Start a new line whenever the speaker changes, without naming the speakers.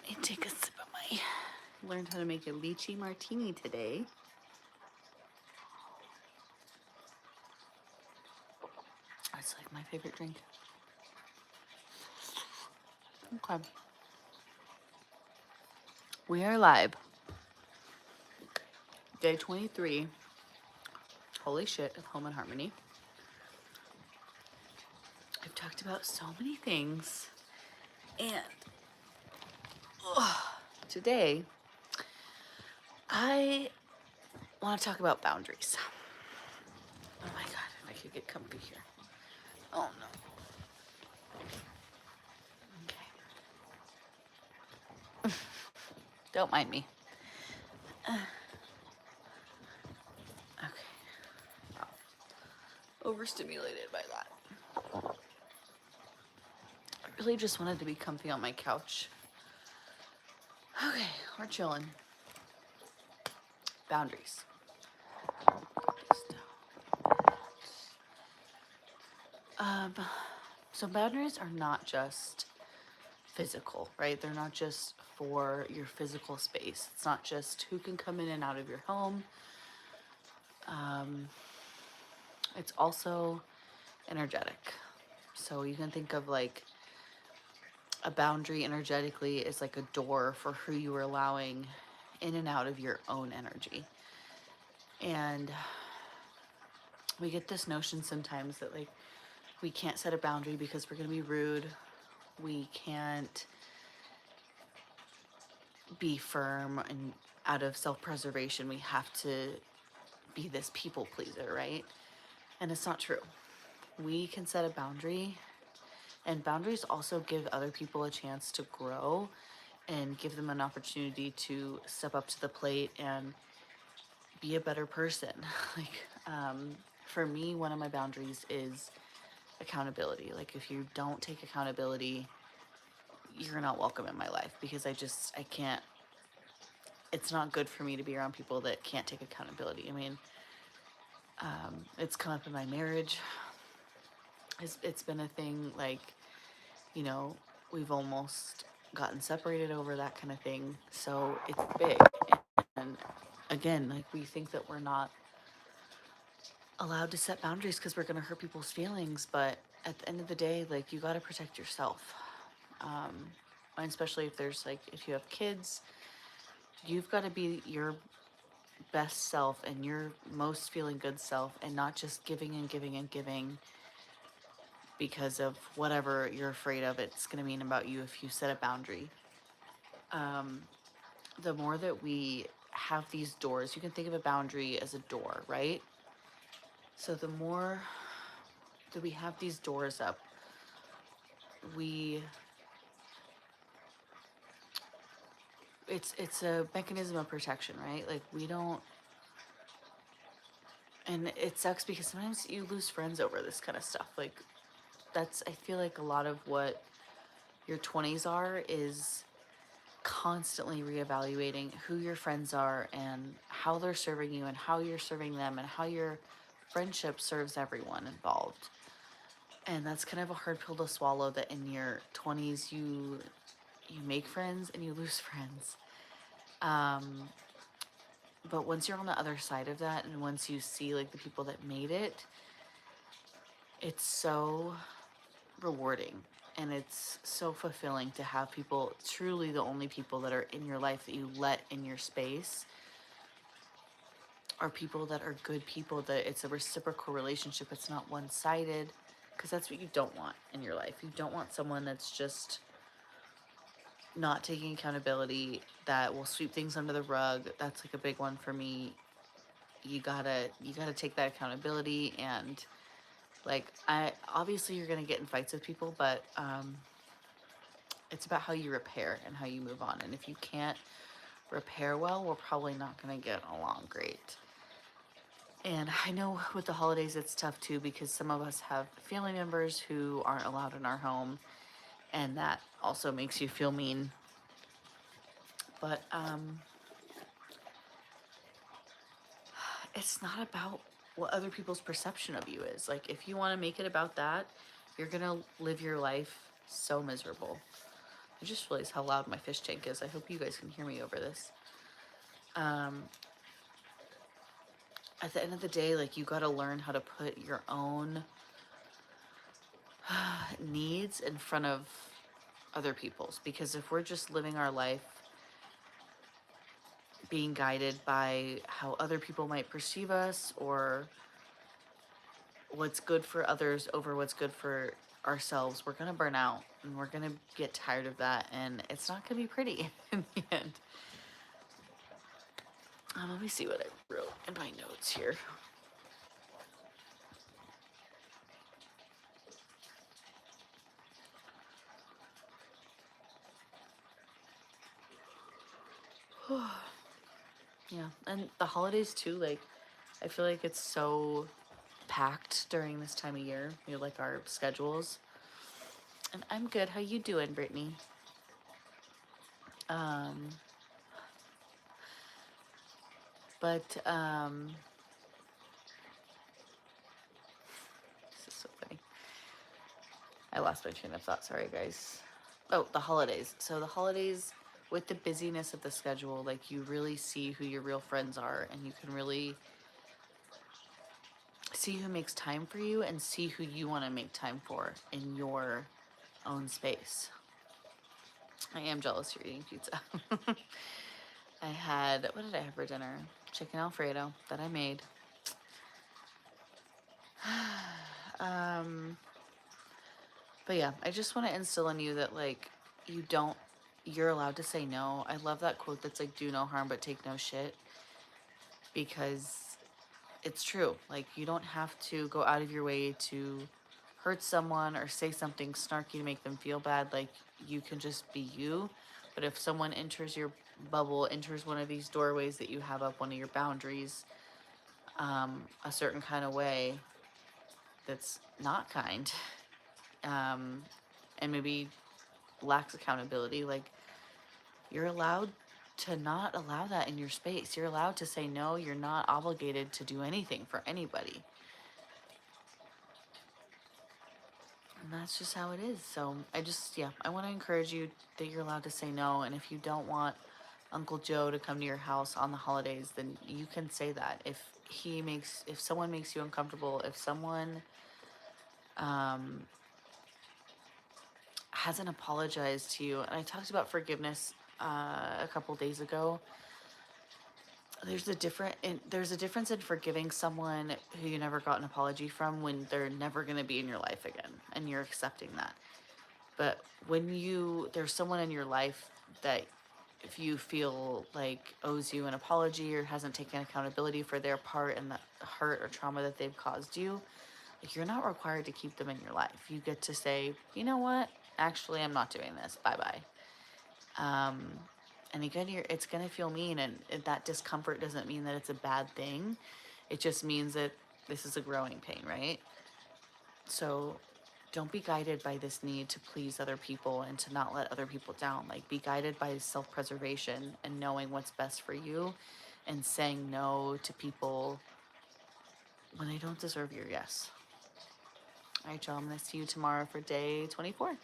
me take a sip of my. Learned how to make a lychee martini today. It's like my favorite drink. Okay. We are live. Day 23. Holy shit of Home and Harmony. I've talked about so many things. And today, I want to talk about boundaries. Oh my god, if I could get comfy here. Oh no. Okay. Don't mind me. Okay. Wow. Overstimulated by that. I really just wanted to be comfy on my couch. Okay, we're chilling. Boundaries. So boundaries are not just physical, right? They're not just for your physical space. It's not just who can come in and out of your home. It's also energetic. So you can think of like a boundary energetically is like a door for who you are allowing in and out of your own energy. And we get this notion sometimes that like we can't set a boundary because we're going to be rude. We can't be firm, and out of self-preservation we have to be this people pleaser, right? And it's not true. We can set a boundary, and boundaries also give other people a chance to grow and give them an opportunity to step up to the plate and be a better person. Like, for me, one of my boundaries is accountability. Like, if you don't take accountability, you're not welcome in my life, because I can't, it's not good for me to be around people that can't take accountability. I mean, it's come up in my marriage. It's been a thing, like, you know, we've almost gotten separated over that kind of thing. So it's big. And again, like, we think that we're not allowed to set boundaries because we're going to hurt people's feelings. But at the end of the day, like, you got to protect yourself. And especially if there's like, if you have kids, you've got to be your best self and your most feeling good self, and not just giving and giving and giving because of whatever you're afraid of it's going to mean about you if you set a boundary. The more that we have these doors, you can think of a boundary as a door, right? So the more that we have these doors up, we it's a mechanism of protection, right? Like, we don't, and it sucks because sometimes you lose friends over this kind of stuff. Like, that's, I feel like a lot of what your 20s are is constantly reevaluating who your friends are and how they're serving you and how you're serving them and how your friendship serves everyone involved. And that's kind of a hard pill to swallow, that in your 20s you make friends and you lose friends. But once you're on the other side of that, and once you see like the people that made it, it's so rewarding, and it's so fulfilling to have people, truly the only people that are in your life that you let in your space are people that are good people, that it's a reciprocal relationship. It's not one-sided, because that's what you don't want in your life. You don't want someone that's just not taking accountability, that will sweep things under the rug. That's like a big one for me. You gotta take that accountability. And like, I obviously you're gonna get in fights with people, but it's about how you repair and how you move on. And if you can't repair well, we're probably not gonna get along great. And I know with the holidays it's tough too, because some of us have family members who aren't allowed in our home, and that also makes you feel mean. But it's not about what other people's perception of you is. Like, if you want to make it about that, you're gonna live your life so miserable. I just realized how loud my fish tank is. I hope you guys can hear me over this. At the end of the day, like, you got to learn how to put your own needs in front of other people's, because if we're just living our life being guided by how other people might perceive us, or what's good for others over what's good for ourselves, we're going to burn out and we're going to get tired of that, and it's not going to be pretty in the end. Let me see what I wrote in my notes here. Yeah, and the holidays too, like, I feel like it's so packed during this time of year. We have, like, our schedules. And I'm good. How you doing, Brittany? Um, but this is so funny. I lost my train of thought. Sorry, guys. Oh, the holidays. So the holidays, with the busyness of the schedule, like, you really see who your real friends are, and you can really see who makes time for you and see who you want to make time for in your own space. I am jealous you're eating pizza. I had, what did I have for dinner? Chicken Alfredo that I made. But yeah, I just want to instill in you that, like, you're allowed to say no. I love that quote that's like, do no harm but take no shit, because it's true. Like, you don't have to go out of your way to hurt someone or say something snarky to make them feel bad. Like, you can just be you. But if someone enters your bubble, enters one of these doorways that you have up, one of your boundaries, a certain kind of way that's not kind, and maybe lacks accountability, like, you're allowed to not allow that in your space. You're allowed to say no. You're not obligated to do anything for anybody. And that's just how it is. So I want to encourage you that you're allowed to say no. And if you don't want Uncle Joe to come to your house on the holidays, then you can say that. If someone makes you uncomfortable, if someone hasn't apologized to you, and I talked about forgiveness a couple days ago. There's a difference in forgiving someone who you never got an apology from, when they're never going to be in your life again, and you're accepting that. But when there's someone in your life that, if you feel like, owes you an apology or hasn't taken accountability for their part in the hurt or trauma that they've caused you, like, you're not required to keep them in your life. You get to say, you know what? Actually, I'm not doing this. Bye bye. And again, it's going to feel mean, and that discomfort doesn't mean that it's a bad thing. It just means that this is a growing pain, right? So don't be guided by this need to please other people and to not let other people down. Like, be guided by self-preservation and knowing what's best for you, and saying no to people when they don't deserve your yes. All right, y'all, I'm going to see you tomorrow for day 24.